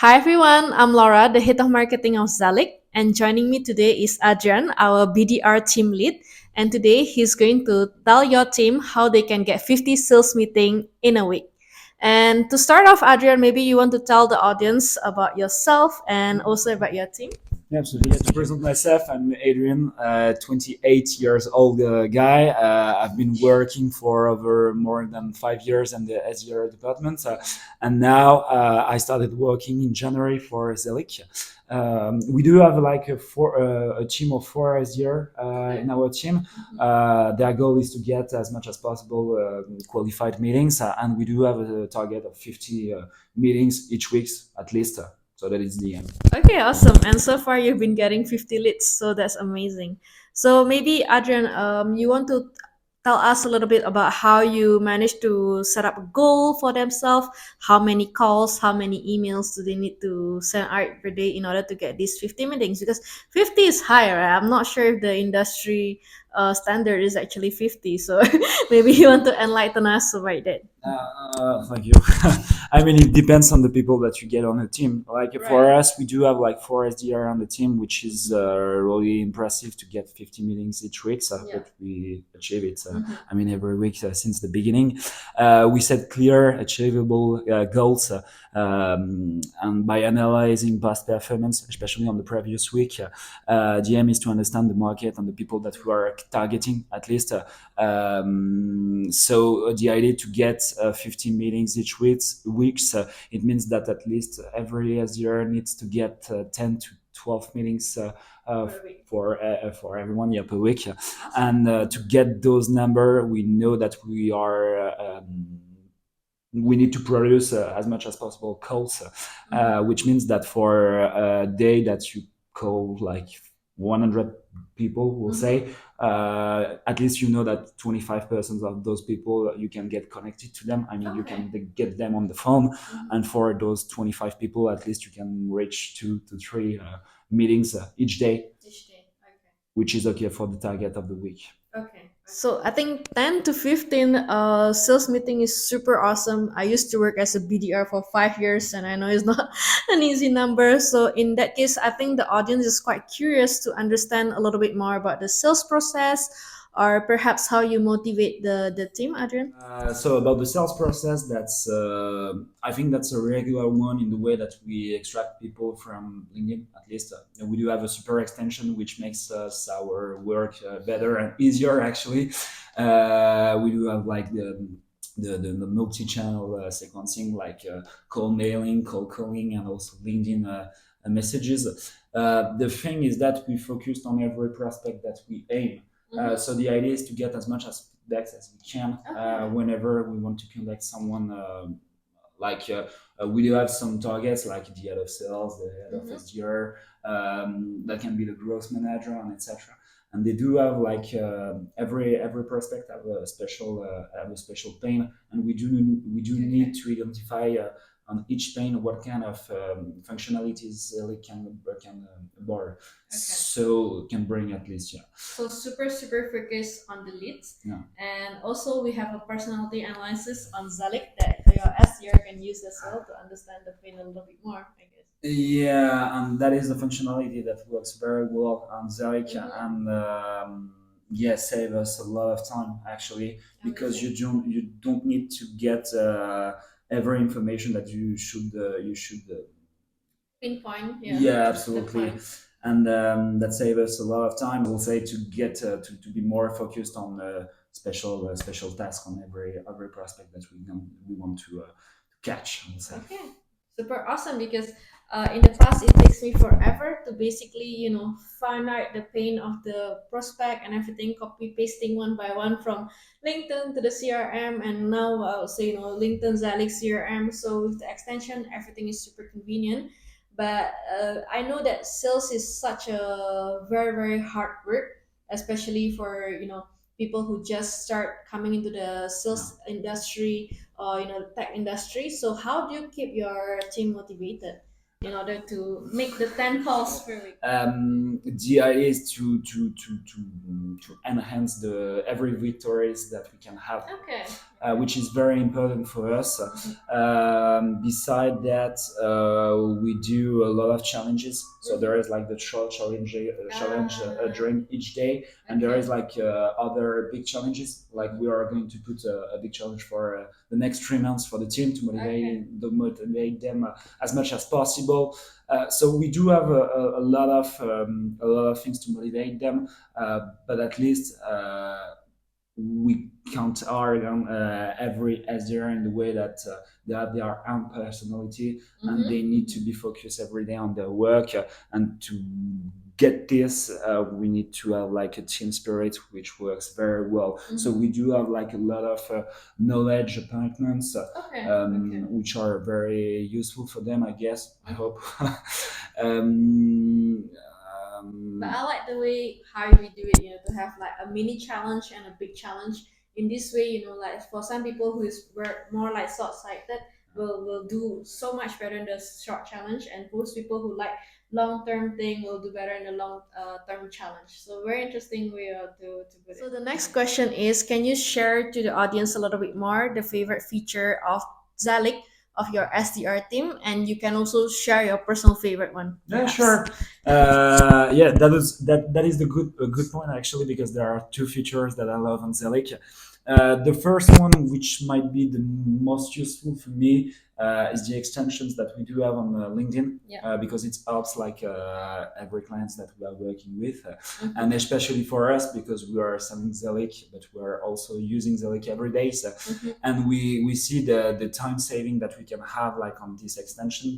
Hi everyone, I'm Laura, the head of marketing of ZELIQ, and joining me today is Adrian, our BDR team lead. And today he's going to tell your team how they can get 50 sales meeting in a week. And to start off, Adrian, maybe you want to tell the audience about yourself and also about your team. Yeah, absolutely. To present myself, I'm Adrian, 28 years old guy. I've been working for over more than 5 years in the SDR department, and now I started working in January for ZELIQ. We do have like a team of four SDR in our team. Their goal is to get as much as possible qualified meetings, and we do have a target of 50 meetings each week at least. So that is the aim. Okay, awesome. And so far you've been getting 50 leads, so that's amazing. So maybe Adrian, you want to tell us a little bit about how you managed to set up a goal for themselves, how many calls, how many emails do they need to send out per day in order to get these 50 meetings? Because 50 is higher. Right? I'm not sure if the industry standard is actually 50. So maybe you want to enlighten us about that. Thank you. I mean, it depends on the people that you get on the team. Like for Right. us, we do have like four SDR on the team, which is really impressive to get 50 meetings each week. So Yeah. but we achieve it. Mhm. I mean, every week since the beginning, we set clear, achievable goals, and by analyzing past performance, especially on the previous week, the aim is to understand the market and the people that we are targeting at least. So the idea to get 15 meetings each weeks, it means that at least every SDR needs to get 10 to 12 meetings Per week. for everyone, yeah, per week. And to get those number, we know that we need to produce as much as possible calls, which means that for a day that you call like 100 people, we'll say, at least you know that 25% of those people you can get connected to them. I mean, you can get them on the phone, and for those 25 people, at least you can reach 2 to 3 meetings each day, Each day. Okay. which is okay for the target of the week. Okay. So I think 10 to 15 sales meeting is super awesome. I used to work as a BDR for 5 years and I know it's not an easy number. So in that case, I think the audience is quite curious to understand a little bit more about the sales process or perhaps how you motivate the team, Adrian. So about the sales process, that's I think that's a regular one in the way that we extract people from LinkedIn. At least we do have a super extension which makes us our work better and easier. Actually, we do have like the multi-channel sequencing, like call mailing, call calling, and also LinkedIn messages. The thing is that we focused on every prospect that we aim. So the idea is to get as much as feedback as we can whenever we want to contact someone. Like we do have some targets like the head of sales, the head of SDR, that can be the growth manager, and etc. And they do have like every prospect have a special pain, and we do need to identify on each pane what kind of functionalities it can borrow. So can bring at least, yeah. So super focused on the leads. Yeah. And also we have a personality analysis on ZELIQ that your SDR can use as well to understand the pain a little bit more, I guess. Yeah, and that is a functionality that works very well on ZELIQ, and yeah, save us a lot of time actually, because you don't need to get every information that you should Pinpoint, yeah. yeah, The absolutely. point. And that saves us a lot of time. I will say to get to be more focused on special tasks on every prospect that we want to catch. I will say. Okay, super awesome because in the past it takes me forever to basically find out the pain of the prospect and everything, copy pasting one by one from LinkedIn to the CRM, and now I would say LinkedIn ZELIQ CRM. So with the extension, everything is super convenient. But I know that sales is such a very hard work, especially for people who just start coming into the sales industry or tech industry. So how do you keep your team motivated in order to make the 10 calls per week? The idea is to enhance the every victories that we can have. Okay. which is very important for us. Beside that, we do a lot of challenges. So there is like the short challenge during each day, and there is like other big challenges. Like we are going to put a big challenge for the next 3 months for the team to motivate them as much as possible. So we do have a lot of things to motivate them, but at least we can't argue every SDR in the way that they have their own personality and they need to be focused every day on their work, and to get this we need to have like a team spirit which works very well. So we do have like a lot of knowledge appointments which are very useful for them, I guess. I hope. um, But I like the way how we do it, to have like a mini challenge and a big challenge. In this way, like for some people who is more like short sighted, will do so much better in the short challenge, and those people who like long term thing will do better in the long term challenge. So very interesting way to put it. So the next question is, can you share to the audience a little bit more the favorite feature of ZELIQ of your SDR team, and you can also share your personal favorite one. Yeah, Perhaps. sure. Yeah, that is the good a good point actually, because there are two features that I love on ZELIQ. The first one, which might be the most useful for me, is the extensions that we do have on LinkedIn, Yeah. because it helps like every client that we are working with, and especially for us because we are selling ZELIQ, but we are also using ZELIQ every day. So, and we see the time saving that we can have like on this extension.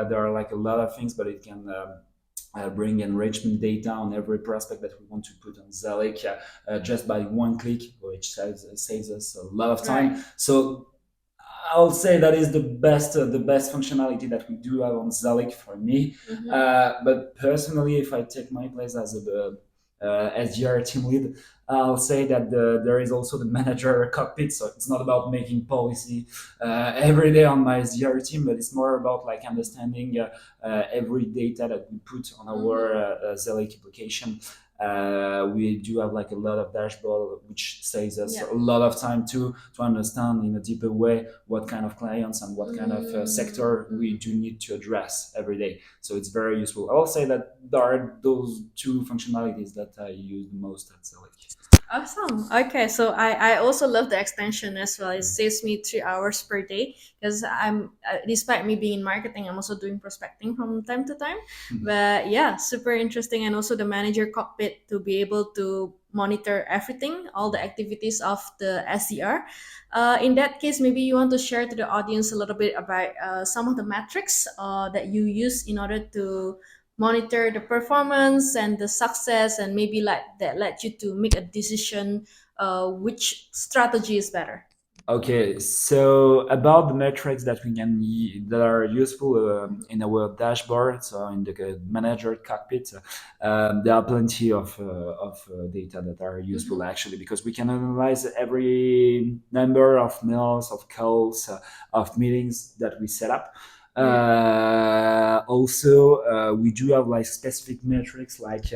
There are like a lot of things, but it can bring enrichment data on every prospect that we want to put on ZELIQ just by one click, which saves us a lot of time. Right. So I'll say that is the best functionality that we do have on ZELIQ for me. But personally, if I take my place as a SDR team lead, I'll say that there is also the manager cockpit. So it's not about making policy every day on my SDR team, but it's more about like understanding every data that we put on our ZELIQ application. We do have like a lot of dashboard, which saves us a lot of time to understand in a deeper way what kind of clients and what kind of sector we do need to address every day. So it's very useful. I will say that there are those two functionalities that I use the most at ZELIQ. Awesome. Okay, so I also love the extension as well. It saves me 3 hours per day because despite me being in marketing, I'm also doing prospecting from time to time. But yeah, super interesting, and also the manager cockpit to be able to monitor everything, all the activities of the SDR. In that case, maybe you want to share to the audience a little bit about some of the metrics that you use in order to monitor the performance and the success, and maybe like that led you to make a decision which strategy is better. Okay, so about the metrics that that are useful in our dashboard, so in the manager cockpit, there are plenty of data that are useful actually, because we can analyze every number of mails, of calls, of meetings that we set up. Also, we do have like specific metrics like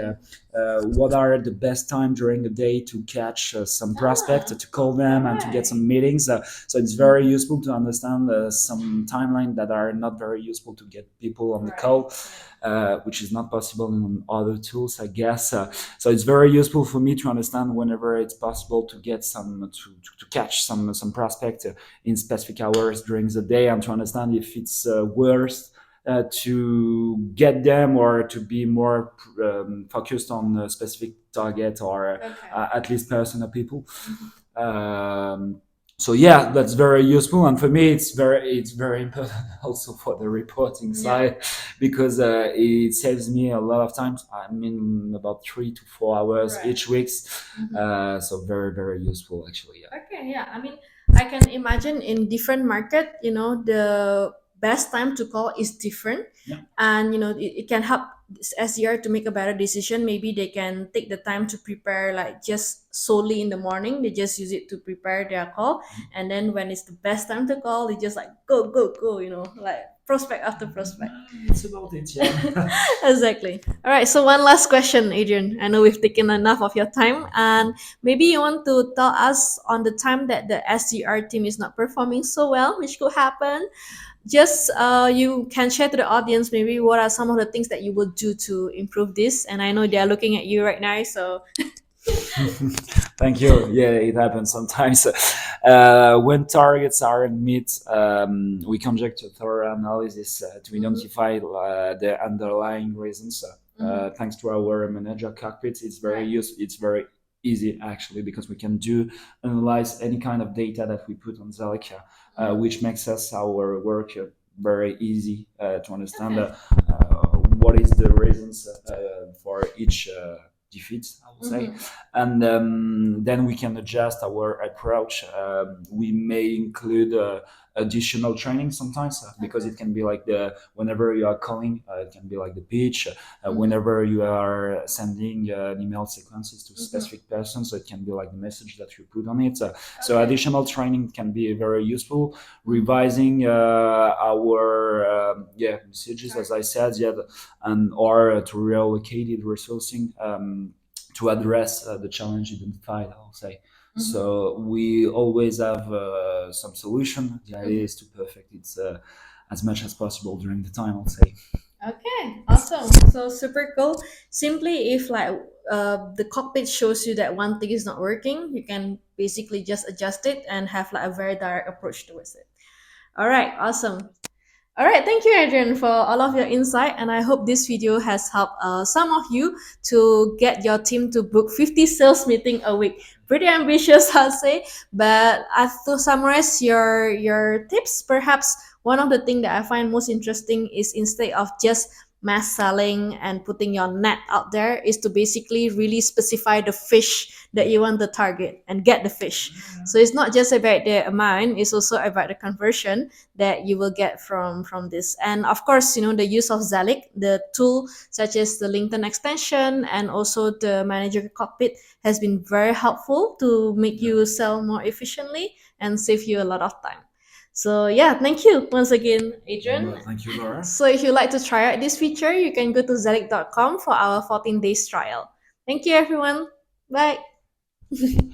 what are the best time during the day to catch some prospect, to call them and to get some meetings. So it's very useful to understand some timeline that are not very useful to get people on the call, which is not possible in other tools, I guess. So it's very useful for me to understand whenever it's possible to get to catch some prospect in specific hours during the day, and to understand if it's worth to get them or to be more focused on a specific target, or at least personal people. So yeah, that's very useful, and for me it's very important also for the reporting side, because it saves me a lot of time. I mean, about 3 to 4 hours each week. So very useful actually. Yeah. Okay, yeah. I mean, I can imagine in different market, the best time to call is different, and it can help this SDR to make a better decision. Maybe they can take the time to prepare, like just solely in the morning. They just use it to prepare their call, and then when it's the best time to call, they just like go go go. Like prospect after prospect. It's about it, yeah. Exactly. All right. So one last question, Adrian. I know we've taken enough of your time, and maybe you want to tell us on the time that the SDR team is not performing so well, which could happen. Just you can share to the audience maybe what are some of the things that you will do to improve this. And I know they are looking at you right now, so Thank you. Yeah, it happens sometimes. When targets aren't met, we conduct a thorough analysis to identify the underlying reasons. Thanks to our manager cockpit, it's very easy actually because we can do analyze any kind of data that we put on ZELIQ, which makes us our work very easy to understand what is the reasons for each defeat, I would say. And then we can adjust our approach. We may include additional training sometimes because it can be like the whenever you are calling, it can be like the pitch. Whenever you are sending email sequences to specific persons, so it can be like the message that you put on it. So additional training can be very useful. Revising our messages, as I said, yeah, and or to reallocate resourcing to address the challenge identified, I'll say. So we always have some solution. The idea is to perfect it as much as possible during the time, I'll say. okay, awesome. So super cool. Simply, if like the cockpit shows you that one thing is not working, you can basically just adjust it and have like a very direct approach towards it. All right, awesome. All right, thank you, Adrian, for all of your insight, and I hope this video has helped some of you to get your team to book 50 sales meeting a week. Pretty ambitious, I'll say, but as to summarize your tips, perhaps one of the things that I find most interesting is instead of just mass selling and putting your net out there, is to basically really specify the fish that you want to target and get the fish. So it's not just about the amount; it's also about the conversion that you will get from this. And of course, the use of ZELIQ, the tool such as the LinkedIn extension and also the manager cockpit has been very helpful to make you sell more efficiently and save you a lot of time. So yeah, thank you once again, Adrian. Well, thank you, Laura. So if you'd like to try out this feature, you can go to zeliq.com for our 14 days trial. Thank you, everyone. Bye.